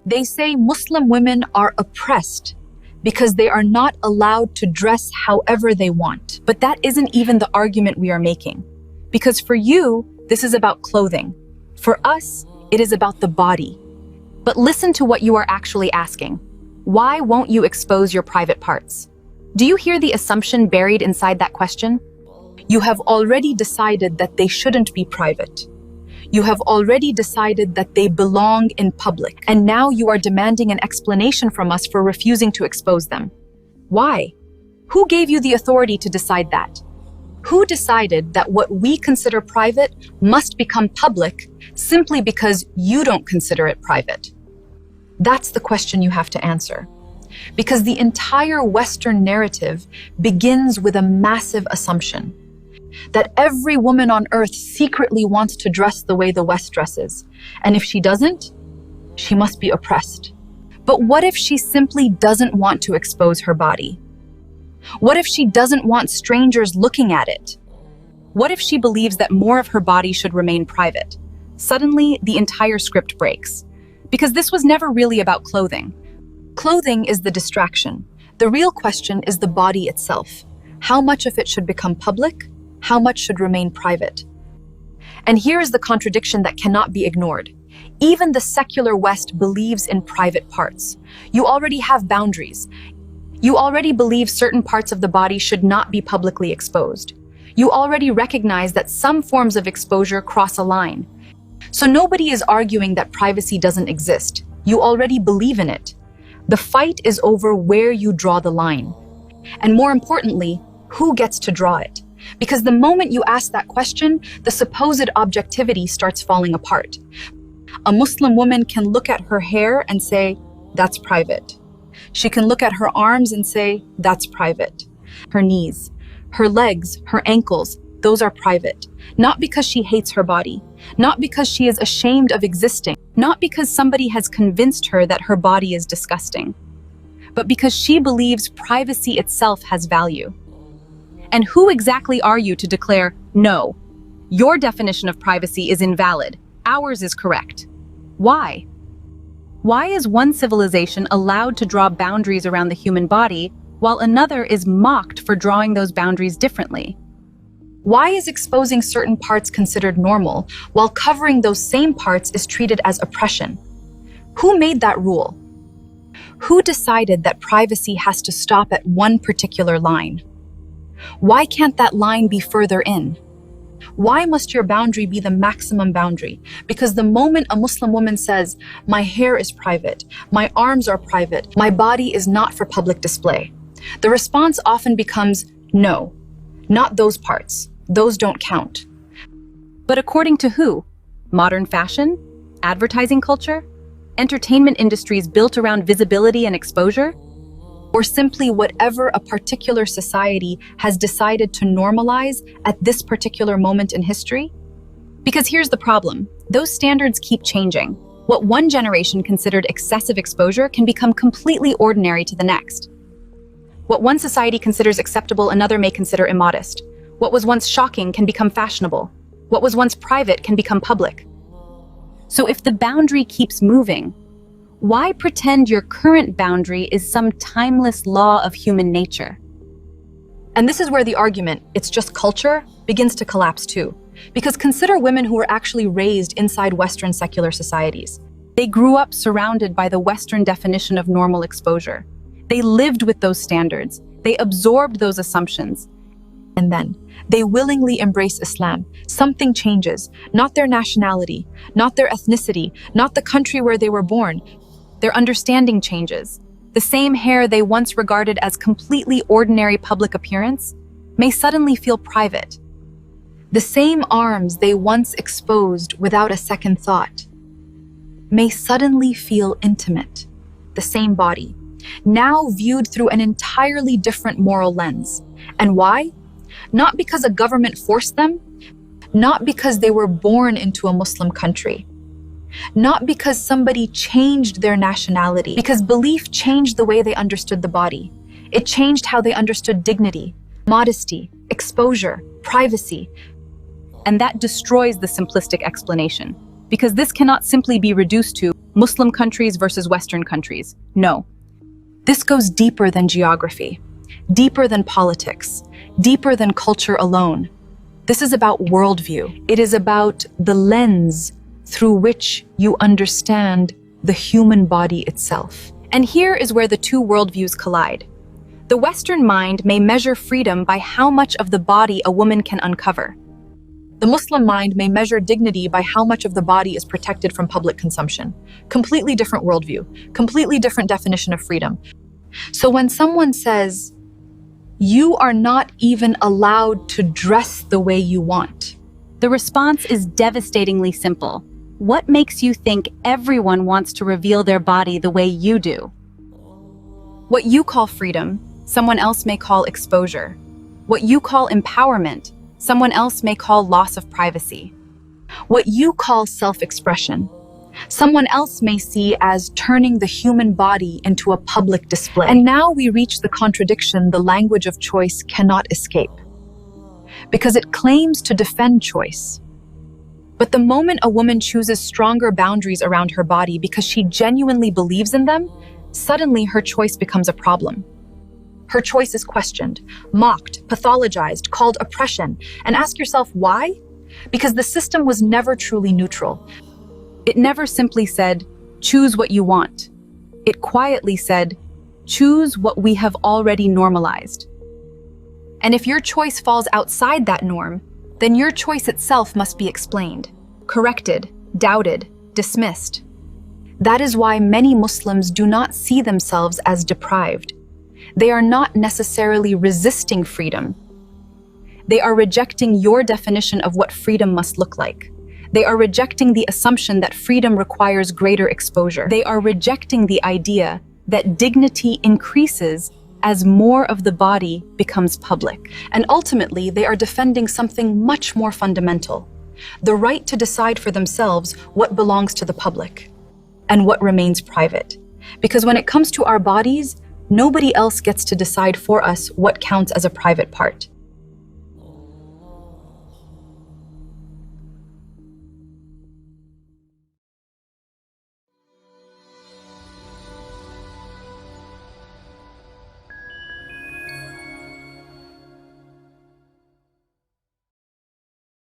They say Muslim women are oppressed because they are not allowed to dress however they want. But that isn't even the argument we are making. Because for you, this is about clothing. For us, it is about the body. But listen to what you are actually asking. Why won't you expose your private parts? Do you hear the assumption buried inside that question? You have already decided that they shouldn't be private. You have already decided that they belong in public, and now you are demanding an explanation from us for refusing to expose them. Why? Who gave you the authority to decide that? Who decided that what we consider private must become public simply because you don't consider it private? That's the question you have to answer. Because the entire Western narrative begins with a massive assumption that every woman on earth secretly wants to dress the way the West dresses. And if she doesn't, she must be oppressed. But what if she simply doesn't want to expose her body? What if she doesn't want strangers looking at it? What if she believes that more of her body should remain private? Suddenly, the entire script breaks. Because this was never really about clothing. Clothing is the distraction. The real question is the body itself. How much of it should become public? How much should remain private? And here is the contradiction that cannot be ignored. Even the secular West believes in private parts. You already have boundaries. You already believe certain parts of the body should not be publicly exposed. You already recognize that some forms of exposure cross a line. So nobody is arguing that privacy doesn't exist. You already believe in it. The fight is over where you draw the line. And more importantly, who gets to draw it? Because the moment you ask that question, the supposed objectivity starts falling apart. A Muslim woman can look at her hair and say, that's private. She can look at her arms and say, that's private. Her knees, her legs, her ankles, those are private. Not because she hates her body, not because she is ashamed of existing, not because somebody has convinced her that her body is disgusting, but because she believes privacy itself has value. And who exactly are you to declare, no, your definition of privacy is invalid, ours is correct? Why? Why is one civilization allowed to draw boundaries around the human body while another is mocked for drawing those boundaries differently? Why is exposing certain parts considered normal while covering those same parts is treated as oppression? Who made that rule? Who decided that privacy has to stop at one particular line? Why can't that line be further in? Why must your boundary be the maximum boundary? Because the moment a Muslim woman says, my hair is private, my arms are private, my body is not for public display, the response often becomes, no, not those parts. Those don't count. But according to who? Modern fashion? Advertising culture? Entertainment industries built around visibility and exposure? Or simply whatever a particular society has decided to normalize at this particular moment in history? Because here's the problem. Those standards keep changing. What one generation considered excessive exposure can become completely ordinary to the next. What one society considers acceptable, another may consider immodest. What was once shocking can become fashionable. What was once private can become public. So if the boundary keeps moving, why pretend your current boundary is some timeless law of human nature? And this is where the argument, it's just culture, begins to collapse too. Because consider women who were actually raised inside Western secular societies. They grew up surrounded by the Western definition of normal exposure. They lived with those standards. They absorbed those assumptions. And then they willingly embrace Islam. Something changes, not their nationality, not their ethnicity, not the country where they were born. Their understanding changes. The same hair they once regarded as completely ordinary public appearance may suddenly feel private. The same arms they once exposed without a second thought may suddenly feel intimate. The same body, now viewed through an entirely different moral lens. And why? Not because a government forced them, not because they were born into a Muslim country, not because somebody changed their nationality, because belief changed the way they understood the body. It changed how they understood dignity, modesty, exposure, privacy. And that destroys the simplistic explanation, because this cannot simply be reduced to Muslim countries versus Western countries. No. This goes deeper than geography, deeper than politics, deeper than culture alone. This is about worldview. It is about the lens through which you understand the human body itself. And here is where the two worldviews collide. The Western mind may measure freedom by how much of the body a woman can uncover. The Muslim mind may measure dignity by how much of the body is protected from public consumption. Completely different worldview, completely different definition of freedom. So when someone says, you are not even allowed to dress the way you want, the response is devastatingly simple. What makes you think everyone wants to reveal their body the way you do? What you call freedom, someone else may call exposure. What you call empowerment, someone else may call loss of privacy. What you call self-expression, someone else may see as turning the human body into a public display. And now we reach the contradiction the language of choice cannot escape, because it claims to defend choice. But the moment a woman chooses stronger boundaries around her body because she genuinely believes in them, suddenly her choice becomes a problem. Her choice is questioned, mocked, pathologized, called oppression. And ask yourself why? Because the system was never truly neutral. It never simply said, choose what you want. It quietly said, choose what we have already normalized. And if your choice falls outside that norm, then your choice itself must be explained, corrected, doubted, dismissed. That is why many Muslims do not see themselves as deprived. They are not necessarily resisting freedom. They are rejecting your definition of what freedom must look like. They are rejecting the assumption that freedom requires greater exposure. They are rejecting the idea that dignity increases as more of the body becomes public. And ultimately, they are defending something much more fundamental, the right to decide for themselves what belongs to the public and what remains private. Because when it comes to our bodies, nobody else gets to decide for us what counts as a private part.